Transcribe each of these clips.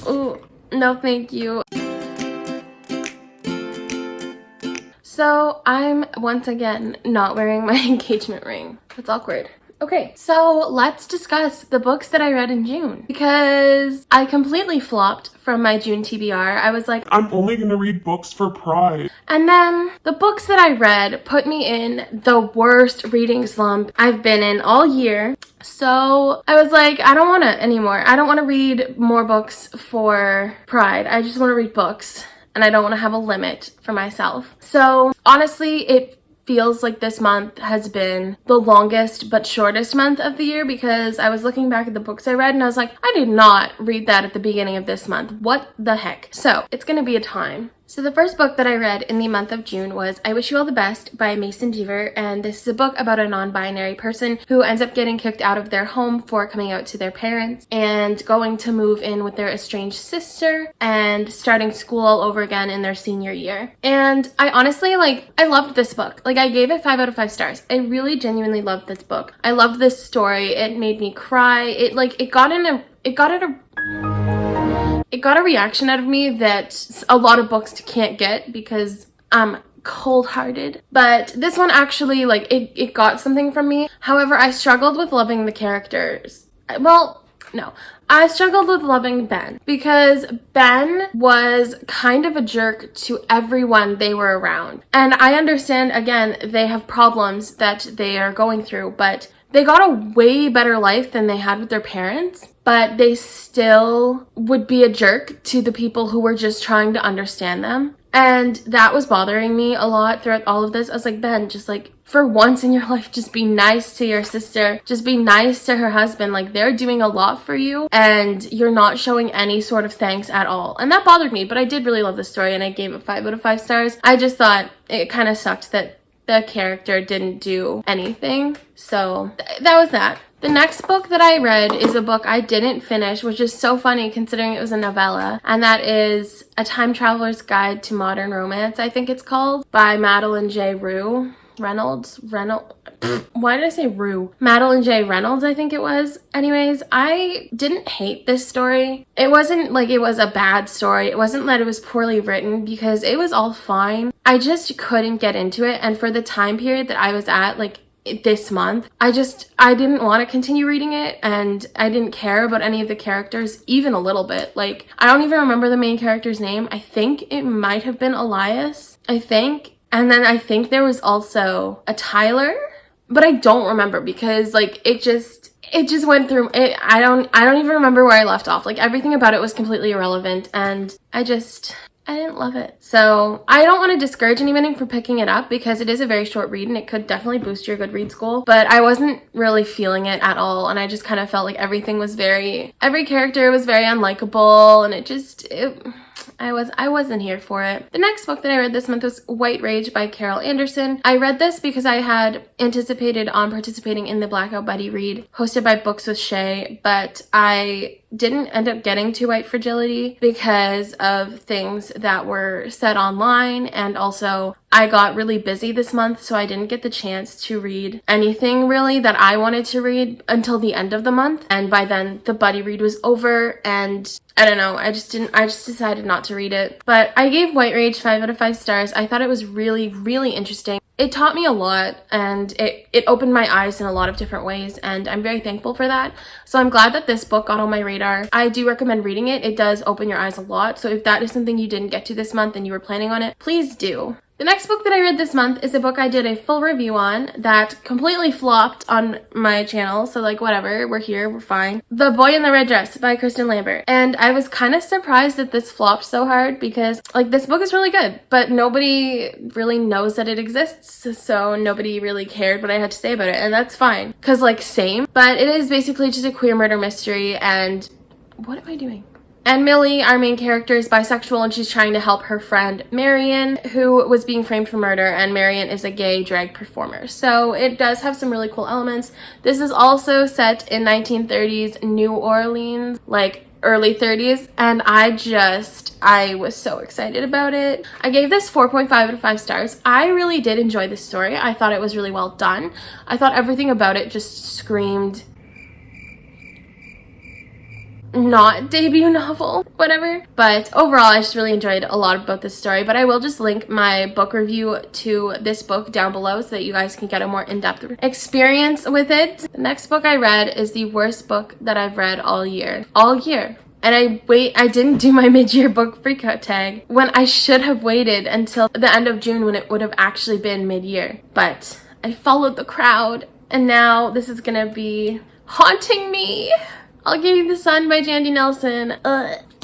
Ooh, no thank you. So I'm once again not wearing my engagement ring. That's awkward. Okay, so let's discuss the books that I read in June, because I completely flopped from my June TBR. I was like, I'm only gonna read books for Pride. And then the books that I read put me in the worst reading slump I've been in all year. So I was like, I don't want it anymore. I don't want to read more books for Pride. I just want to read books, and I don't want to have a limit for myself. So honestly, it feels like this month has been the longest but shortest month of the year, because I was looking back at the books I read and I was like, I did not read that at the beginning of this month. What the heck? So it's gonna be a time. So the first book that I read in the month of June was I Wish You All the Best by Mason Deaver, and this is a book about a non-binary person who ends up getting kicked out of their home for coming out to their parents and going to move in with their estranged sister and starting school all over again in their senior year. And I honestly, I loved this book. I gave it 5 out of 5 stars. I really genuinely loved this book. I loved this story. It made me cry. It got a reaction out of me that a lot of books can't get, because I'm cold-hearted. But this one actually, it got something from me. However, I struggled with loving the characters. Well, no. I struggled with loving Ben, because Ben was kind of a jerk to everyone they were around. And I understand, again, they have problems that they are going through, but they got a way better life than they had with their parents, but they still would be a jerk to the people who were just trying to understand them. And that was bothering me a lot throughout all of this. I was like, Ben, just for once in your life, just be nice to your sister. Just be nice to her husband. They're doing a lot for you and you're not showing any sort of thanks at all. And that bothered me, but I did really love the story and I gave it 5 out of 5 stars. I just thought it kind of sucked that the character didn't do anything. So that was that. The next book that I read is a book I didn't finish, which is so funny considering it was a novella, and that is A Time Traveler's Guide to Modern Romance, I think it's called, by Madeline J. Reynolds. Why did I say Rue? Madeline J. Reynolds, I think it was. Anyways, I didn't hate this story. It wasn't like it was a bad story. It wasn't that it was poorly written, because it was all fine. I just couldn't get into it, and for the time period that I was at, this month, I didn't want to continue reading it, and I didn't care about any of the characters even a little bit. I don't even remember the main character's name. I think it might have been Elias, I think. And then I think there was also a Tyler, but I don't remember, because it just went through it. I don't even remember where I left off. Everything about it was completely irrelevant, and I didn't love it. So I don't want to discourage anybody from picking it up, because it is a very short read and it could definitely boost your Goodreads goal, but I wasn't really feeling it at all, and I just kind of felt like every character was very unlikable, and I wasn't here for it. The next book that I read this month was White Rage by Carol Anderson. I read this because I had anticipated on participating in the Blackout Buddy read hosted by Books with Shay, but I didn't end up getting to White Fragility because of things that were said online, and also I got really busy this month, so I didn't get the chance to read anything really that I wanted to read until the end of the month, and by then the buddy read was over, and I don't know, I just decided not to read it. But I gave White Rage 5 out of 5 stars. I thought it was really, really interesting. It taught me a lot, and it opened my eyes in a lot of different ways, and I'm very thankful for that. So I'm glad that this book got on my radar. I do recommend reading it. It does open your eyes a lot. So if that is something you didn't get to this month and you were planning on it, please do. The next book that I read this month is a book I did a full review on that completely flopped on my channel, so whatever, we're here, we're fine. The Boy in the Red Dress by Kristen Lambert. And I was kind of surprised that this flopped so hard, because this book is really good, but nobody really knows that it exists, so nobody really cared what I had to say about it, and that's fine, because same. But it is basically just a queer murder mystery, and what am I doing? And Millie, our main character, is bisexual, and she's trying to help her friend Marion, who was being framed for murder, and Marion is a gay drag performer. So it does have some really cool elements. This is also set in 1930s New Orleans, early 30s, and I was so excited about it. I gave this 4.5 out of 5 stars. I really did enjoy this story. I thought it was really well done. I thought everything about it just screamed not debut novel, whatever. But overall, I just really enjoyed a lot about this story. But I will just link my book review to this book down below so that you guys can get a more in-depth experience with it. The next book I read is the worst book that I've read all year. All year. And I didn't do my mid-year book freakout tag when I should have waited until the end of June when it would have actually been mid-year. But I followed the crowd, and now this is gonna be haunting me. I'll Give You the Sun by Jandy Nelson.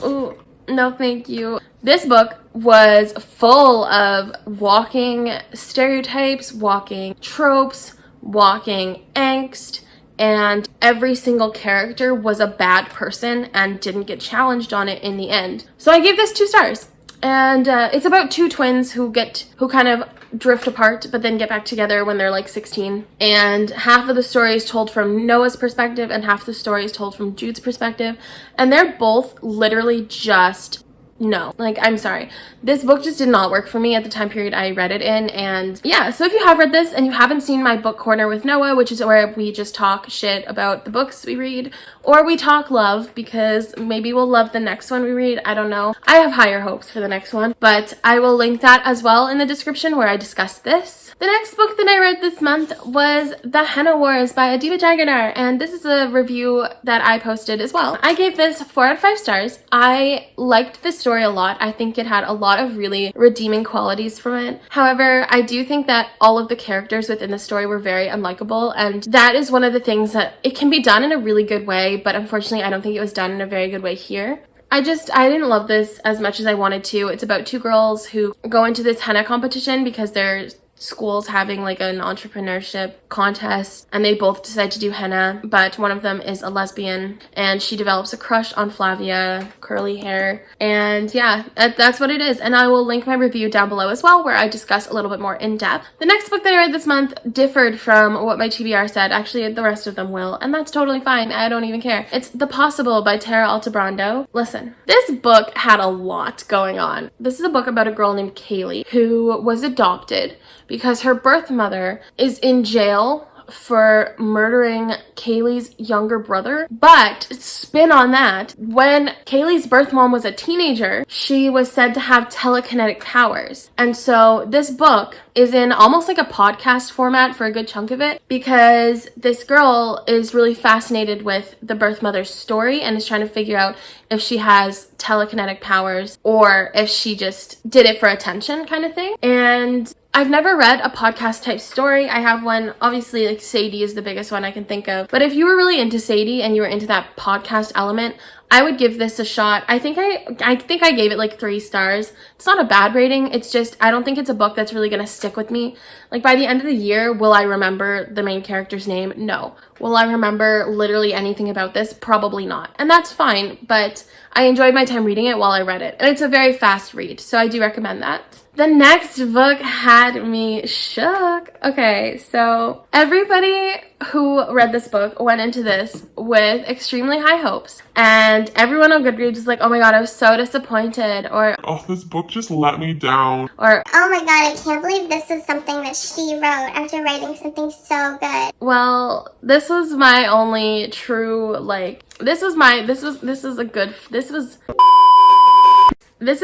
Ooh, no thank you. This book was full of walking stereotypes, walking tropes, walking angst, and every single character was a bad person and didn't get challenged on it in the end. So I gave this 2 stars. And it's about 2 twins who kind of drift apart but then get back together when they're like 16. And half of the story is told from Noah's perspective and half the story is told from Jude's perspective. And they're both literally just no. Like, I'm sorry. This book just did not work for me at the time period I read it in. And yeah, so if you have read this and you haven't seen my book corner with Noah, which is where we just talk shit about the books we read, or we talk love, because maybe we'll love the next one we read. I don't know. I have higher hopes for the next one, but I will link that as well in the description where I discuss this. The next book that I read this month was The Henna Wars by Adiba Jaganar, and this is a review that I posted as well. I gave this 4 out of 5 stars. I liked the story a lot. I think it had a lot of really redeeming qualities from it. However, I do think that all of the characters within the story were very unlikable, and that is one of the things that it can be done in a really good way, but unfortunately I don't think it was done in a very good way here. I didn't love this as much as I wanted to. It's about 2 girls who go into this henna competition because they're schools having like an entrepreneurship contest, and they both decide to do henna, but one of them is a lesbian and she develops a crush on Flavia, curly hair, and yeah, that's what it is. And I will link my review down below as well where I discuss a little bit more in depth. The next book that I read this month differed from what my TBR said. Actually, the rest of them will, and that's totally fine. I don't even care. It's The Possible by Alta Brando. Listen, this book had a lot going on. This is a book about a girl named Kaylee who was adopted because her birth mother is in jail for murdering Kaylee's younger brother. But spin on that, when Kaylee's birth mom was a teenager, she was said to have telekinetic powers. And so this book is in almost like a podcast format for a good chunk of it, because this girl is really fascinated with the birth mother's story and is trying to figure out if she has telekinetic powers or if she just did it for attention kind of thing. And I've never read a podcast type story. I have one, obviously, like Sadie is the biggest one I can think of. But if you were really into Sadie and you were into that podcast element, I would give this a shot. I think I gave it like 3 stars. It's not a bad rating. It's just, I don't think it's a book that's really gonna stick with me. Like by the end of the year, will I remember the main character's name? No. Will I remember literally anything about this? Probably not. And that's fine, but I enjoyed my time reading it while I read it. And it's a very fast read, so I do recommend that. The next book had me shook. Okay, so everybody who read this book went into this with extremely high hopes, and everyone on GOODREADS is like, oh my god, I was so disappointed, or Oh, this book just let me down. Or oh my god, I can't believe this is something that she wrote after writing something so good. well, this was my only true, like, this is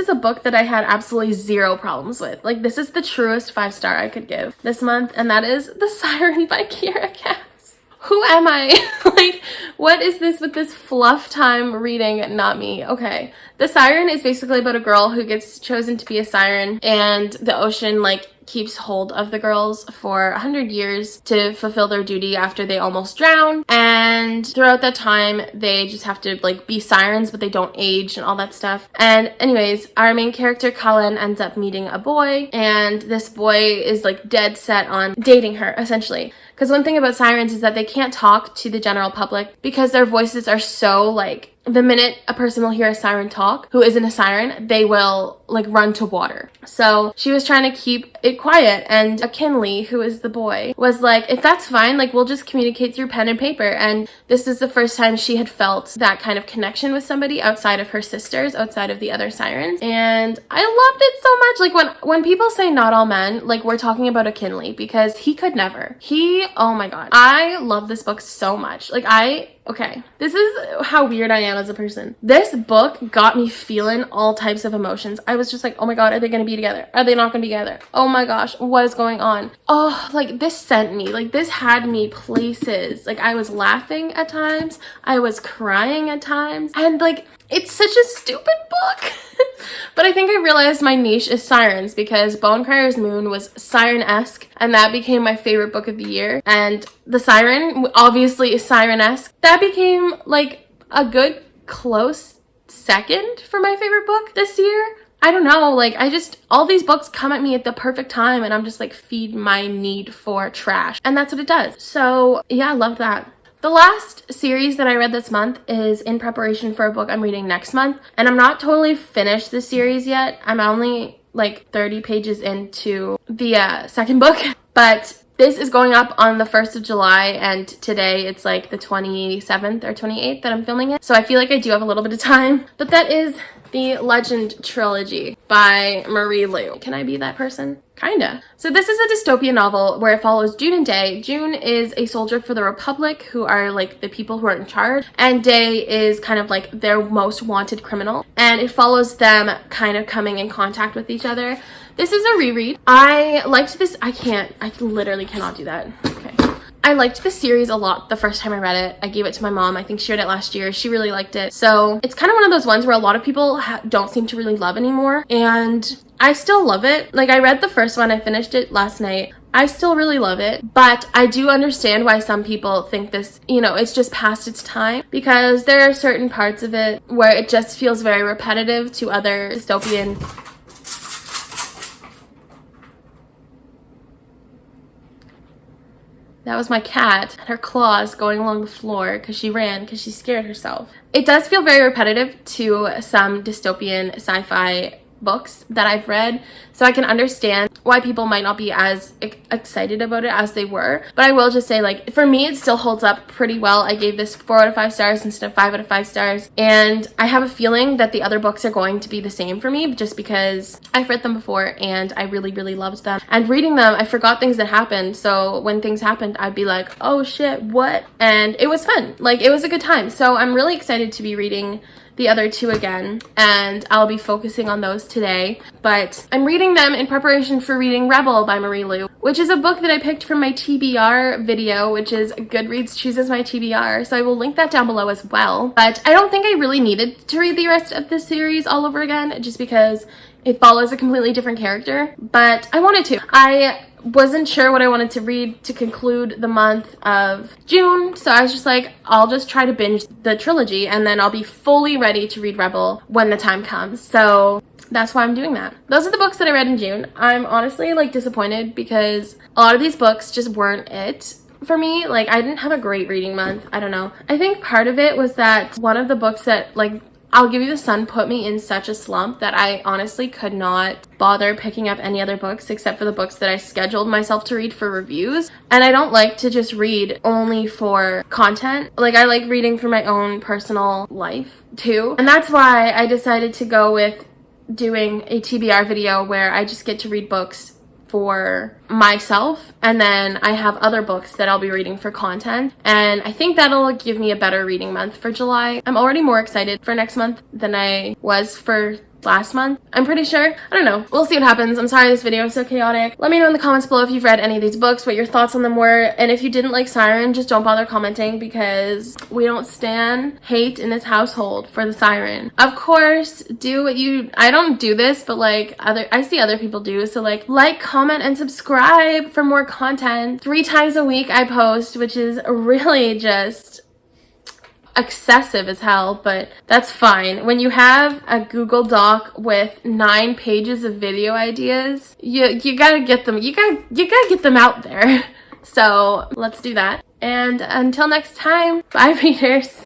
a book that I had absolutely 0 problems with. Like, this is the truest 5-star I could give this month, and that is The Siren by Kira Cass. Who am I? Like, what is this with this fluff time reading? Not me. Okay. The Siren is basically about a girl who gets chosen to be a siren, and the ocean, like, keeps hold of the girls for 100 years to fulfill their duty after they almost drown. And throughout that time, they just have to like be sirens, but they don't age and all that stuff. And anyways, our main character, Colin, ends up meeting a boy, and this boy is like dead set on dating her, essentially. Because one thing about sirens is that they can't talk to the general public because their voices are so like, the minute a person will hear a siren talk who isn't a siren, they will like run to water. So she was trying to keep it quiet, and Kinley, who is the boy, was like, if that's fine, like we'll just communicate through pen and paper. And this is the first time she had felt that kind of connection with somebody outside of her sisters, outside of the other sirens. And I loved it so much. Like when people say not all men, like we're talking about a Kinley, because he could never. Oh my god. I love this book so much. Like Okay, this is how weird I am as a person. This book got me feeling all types of emotions. I was just like, oh my god, are they gonna be together? Are they not gonna be together? Oh my gosh, what is going on? Oh, like this sent me, like this had me places. Like I was laughing at times, I was crying at times, and like it's such a stupid book. But I think I realized my niche is sirens because Bone Crier's Moon was siren-esque, and that became my favorite book of the year. And The Siren obviously is siren-esque. That became like a good close second for my favorite book this year. I don't know, like all these books come at me at the perfect time, and I'm just like, feed my need for trash. And that's what it does. So yeah, I love that. The last series that I read this month is in preparation for a book I'm reading next month, and I'm not totally finished the series yet. I'm only like 30 pages into the second book, but this is going up on the 1st of July, and today it's like the 27th or 28th that I'm filming it, so I feel like I do have a little bit of time. But that is the Legend Trilogy by Marie Lu. Can I be that person? Kinda. So this is a dystopian novel where it follows June and Day. June is a soldier for the Republic, who are like the people who are in charge, and Day is kind of like their most wanted criminal, and it follows them kind of coming in contact with each other. This is a reread. I liked this. I literally cannot do that. Okay. I liked this series a lot the first time I read it. I gave it to my mom. I think she read it last year. She really liked it. So it's kind of one of those ones where a lot of people don't seem to really love anymore. And I still love it. Like, I read the first one. I finished it last night. I still really love it. But I do understand why some people think this, you know, it's just past its time. Because there are certain parts of it where it just feels very repetitive to other dystopian... That was my cat, her claws going along the floor because she ran, because she scared herself. It does feel very repetitive to some dystopian sci-fi books that I've read, so I can understand why people might not be as excited about it as they were. But I will just say, like, for me, it still holds up pretty well. I gave this 4 out of 5 stars instead of 5 out of 5 stars, and I have a feeling that the other books are going to be the same for me, just because I've read them before and I really, really loved them. And reading them, I forgot things that happened, so when things happened, I'd be like, oh shit, what? And it was fun. Like, it was a good time. So I'm really excited to be reading the other two again, and I'll be focusing on those today. But I'm reading them in preparation for reading Rebel by Marie Lu, which is a book that I picked from my TBR video, which is Goodreads chooses my TBR, so I will link that down below as well. But I don't think I really needed to read the rest of this series all over again, just because it follows a completely different character, but I wanted to. I wasn't sure what I wanted to read to conclude the month of June, so I was just like, I'll just try to binge the trilogy, and then I'll be fully ready to read Rebel when the time comes. So that's why I'm doing that. Those are the books that I read in June. I'm honestly like disappointed because a lot of these books just weren't it for me. Like, I didn't have a great reading month. I don't know. I think part of it was that one of the books that, like, I'll Give You the Sun put me in such a slump that I honestly could not bother picking up any other books except for the books that I scheduled myself to read for reviews. And I don't like to just read only for content. Like, I like reading for my own personal life too. And that's why I decided to go with doing a TBR video where I just get to read books for myself, and then I have other books that I'll be reading for content, and I think that'll give me a better reading month for July. I'm already more excited for next month than I was for last month, I'm pretty sure. I don't know. We'll see what happens. I'm sorry this video is so chaotic. Let me know in the comments below if you've read any of these books, what your thoughts on them were, and if you didn't like Siren, just don't bother commenting because we don't stand hate in this household for the Siren. Of course, do what you... I don't do this, but like I see other people do, so like, comment, and subscribe for more content. 3 times a week I post, which is really just excessive as hell, but that's fine. When you have a Google Doc with 9 pages of video ideas, you gotta get them. You gotta get them out there. So let's do that. And until next time, bye readers.